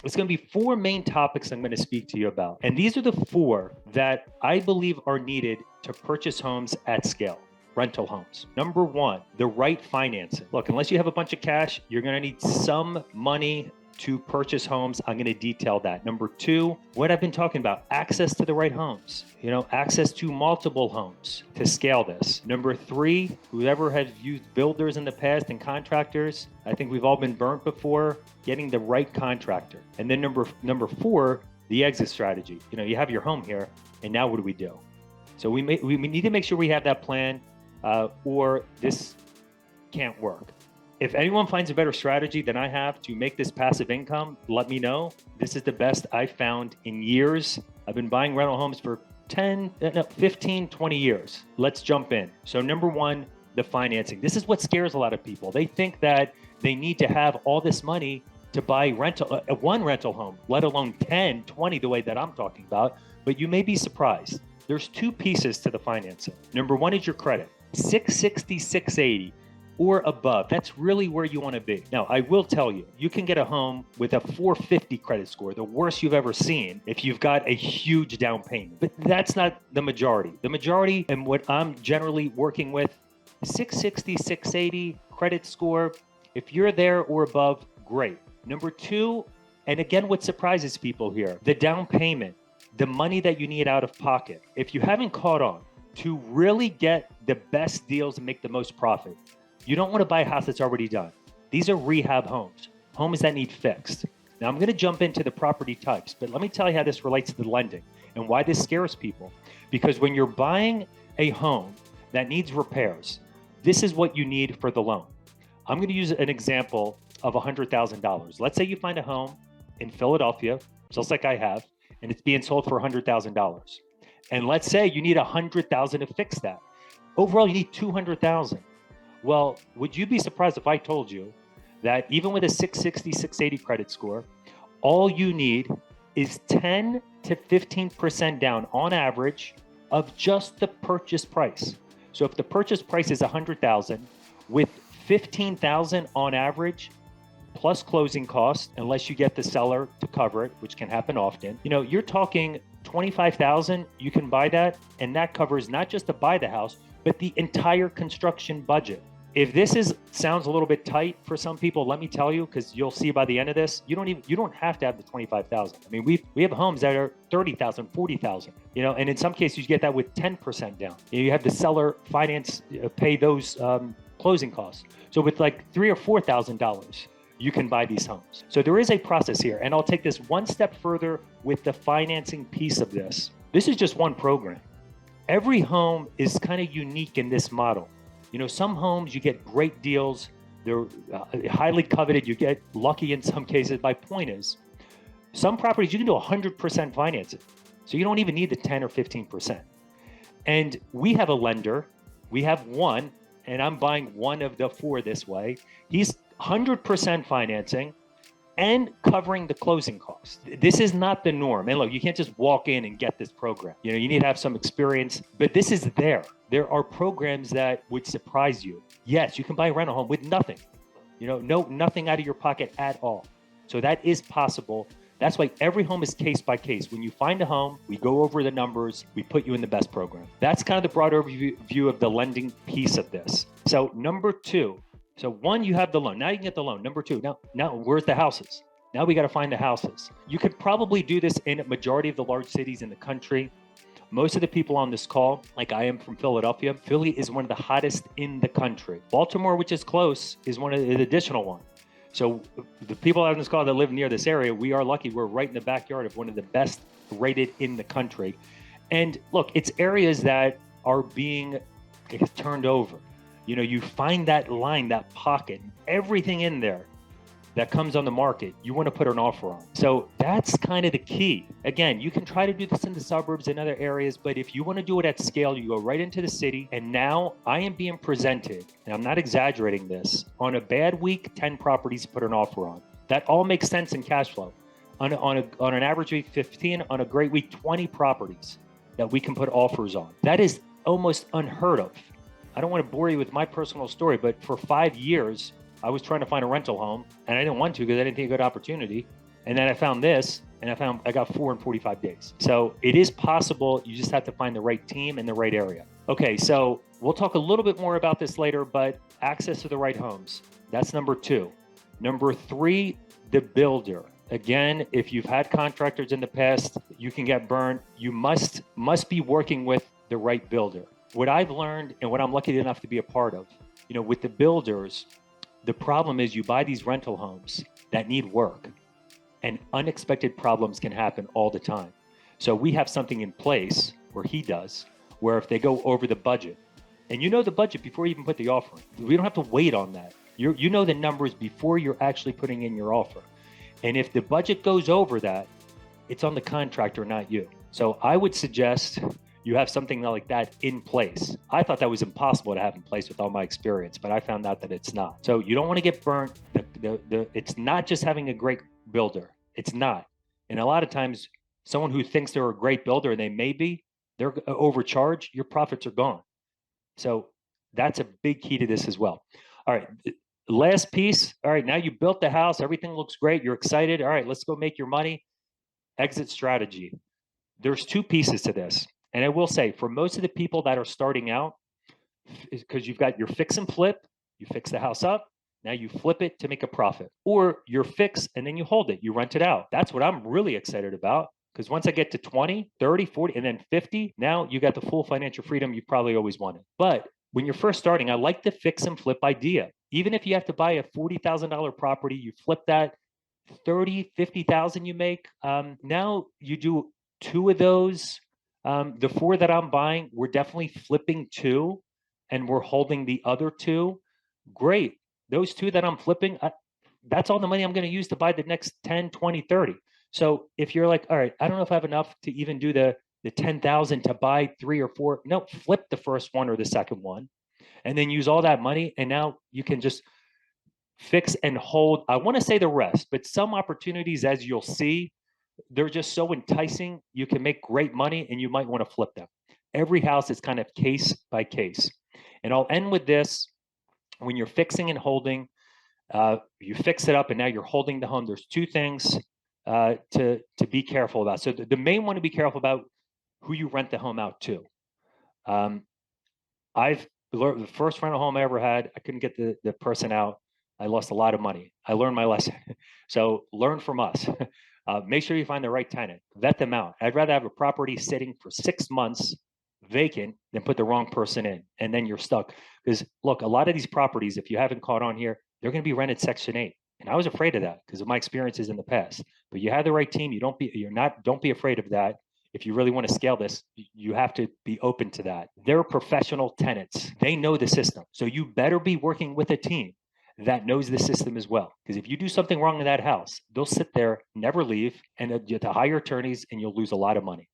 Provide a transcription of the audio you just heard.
It's going to be four main topics I'm going to speak to you about. And these are the four that I believe are needed to purchase homes at scale. Rental homes. Number one, the right financing. Look, unless you have a bunch of cash, you're going to need some money to purchase homes. I'm going to detail that. Number two, what I've been talking about, access to the right homes, access to multiple homes to scale this. Number three, whoever has used builders in the past and contractors, I think we've all been burnt before, getting the right contractor. And then number four, the exit strategy. You have your home here, and now what do we do? So we need to make sure we have that plan, or this can't work. If anyone finds a better strategy than I have to make this passive income, let me know. This is the best I've found in years. I've been buying rental homes for 15, 20 years. Let's jump in. So number one, the financing. This is what scares a lot of people. They think that they need to have all this money to buy one rental home, let alone 10, 20, the way that I'm talking about. But you may be surprised. There's two pieces to the financing. Number one is your credit, 660, 680. Or above. That's really where you want to be. Now, I will tell you, you can get a home with a 450 credit score, the worst you've ever seen, if you've got a huge down payment. But that's not the majority. The majority, and what I'm generally working with, 660, 680 credit score. If you're there or above, great. Number two, and again, what surprises people here, the down payment, the money that you need out of pocket. If you haven't caught on, to really get the best deals and make the most profit, you don't want to buy a house that's already done. These are rehab homes, homes that need fixed. Now, I'm going to jump into the property types, but let me tell you how this relates to the lending and why this scares people. Because when you're buying a home that needs repairs, this is what you need for the loan. I'm going to use an example of $100,000. Let's say you find a home in Philadelphia, just like I have, and it's being sold for $100,000. And let's say you need $100,000 to fix that. Overall, you need $200,000. Well, would you be surprised if I told you that even with a 660, 680 credit score, all you need is 10 to 15% down on average of just the purchase price. So if the purchase price is $100,000 with $15,000 on average, plus closing costs, unless you get the seller to cover it, which can happen often, you're talking $25,000, you can buy that, and that covers not just to buy the house, but the entire construction budget. If this sounds a little bit tight for some people, let me tell you, because you'll see by the end of this, you don't have to have the 25,000. I mean, we have homes that are 30,000, 40,000, and in some cases you get that with 10% down. You have the seller finance pay those closing costs. So with like $3,000 or $4,000, you can buy these homes. So there is a process here, and I'll take this one step further with the financing piece of this. This is just one program. Every home is kind of unique in this model. Some homes you get great deals. They're highly coveted. You get lucky in some cases. My point is, some properties you can do 100% financing. So you don't even need the 10 or 15%. And we have a lender. We have one, and I'm buying one of the four this way. He's 100% financing and covering the closing costs. This is not the norm. And look, you can't just walk in and get this program. You need to have some experience, but this is there. There are programs that would surprise you. Yes, you can buy a rental home with nothing, nothing out of your pocket at all. So that is possible. That's why every home is case by case. When you find a home, we go over the numbers, we put you in the best program. That's kind of the broader view of the lending piece of this. So number two, so one, you have the loan. Now you can get the loan. Number two, now where's the houses? Now we got to find the houses. You could probably do this in a majority of the large cities in the country. Most of the people on this call, like I am from Philadelphia, Philly is one of the hottest in the country. Baltimore, which is close, is one of the additional one. So the people on this call that live near this area, we are lucky. We're right in the backyard of one of the best rated in the country. And look, it's areas that are being turned over. You find that line, that pocket, everything in there that comes on the market, you want to put an offer on. So that's kind of the key. Again, you can try to do this in the suburbs and other areas, but if you want to do it at scale, you go right into the city. And now I am being presented, and I'm not exaggerating this, on a bad week, 10 properties to put an offer on. That all makes sense in cash flow. On an average week, 15, on a great week, 20 properties that we can put offers on. That is almost unheard of. I don't want to bore you with my personal story, but for 5 years, I was trying to find a rental home, and I didn't want to because I didn't think a good opportunity. And then I found this, and I got 4 in 45 days. So it is possible. You just have to find the right team in the right area. Okay, so we'll talk a little bit more about this later, but access to the right homes. That's number 2. Number 3, the builder. Again, if you've had contractors in the past, you can get burned. You must be working with the right builder. What I've learned and what I'm lucky enough to be a part of, with the builders, the problem is you buy these rental homes that need work, and unexpected problems can happen all the time. So we have something in place, or he does, where if they go over the budget, and the budget before you even put the offer in, we don't have to wait on that. You know the numbers before you're actually putting in your offer. And if the budget goes over that, it's on the contractor, not you. So I would suggest you have something like that in place. I thought that was impossible to have in place with all my experience, but I found out that it's not. So you don't want to get burnt. It's not just having a great builder. It's not. And a lot of times, someone who thinks they're a great builder, and they may be, they're overcharged, your profits are gone. So that's a big key to this as well. All right. Last piece. All right. Now you built the house. Everything looks great. You're excited. All right. Let's go make your money. Exit strategy. There's 2 pieces to this. And I will say, for most of the people that are starting out, because you've got your fix and flip, you fix the house up, now you flip it to make a profit, or you're fix and then you hold it, you rent it out. That's what I'm really excited about, because once I get to 20, 30, 40, and then 50, now you got the full financial freedom you probably always wanted. But when you're first starting, I like the fix and flip idea. Even if you have to buy a $40,000 property, you flip that, 30, 50,000 you make. Now you do 2 of those. The 4 that I'm buying, we're definitely flipping 2 and we're holding the other 2. Great. Those 2 that I'm flipping, that's all the money I'm going to use to buy the next 10, 20, 30. So if you're like, all right, I don't know if I have enough to even do the 10,000 to buy 3 or 4. No, flip the first one or the second one and then use all that money. And now you can just fix and hold. I want to say the rest, but some opportunities, as you'll see, they're just so enticing. You can make great money and you might want to flip them. Every house is kind of case by case. And I'll end with this. When you're fixing and holding, you fix it up and now you're holding the home. There's 2 things to be careful about. So the main one to be careful about, who you rent the home out to. I've learned the first rental home I ever had, I couldn't get the person out. I lost a lot of money. I learned my lesson. So learn from us. Make sure you find the right tenant. Vet them out. I'd rather have a property sitting for 6 months vacant than put the wrong person in, and then you're stuck. Because look, a lot of these properties, if you haven't caught on here, they're going to be rented Section 8. And I was afraid of that because of my experiences in the past. But you have the right team. Don't be afraid of that. If you really want to scale this, you have to be open to that. They're professional tenants. They know the system. So you better be working with a team that knows the system as well. Because if you do something wrong in that house, they'll sit there, never leave, and to hire attorneys, and you'll lose a lot of money.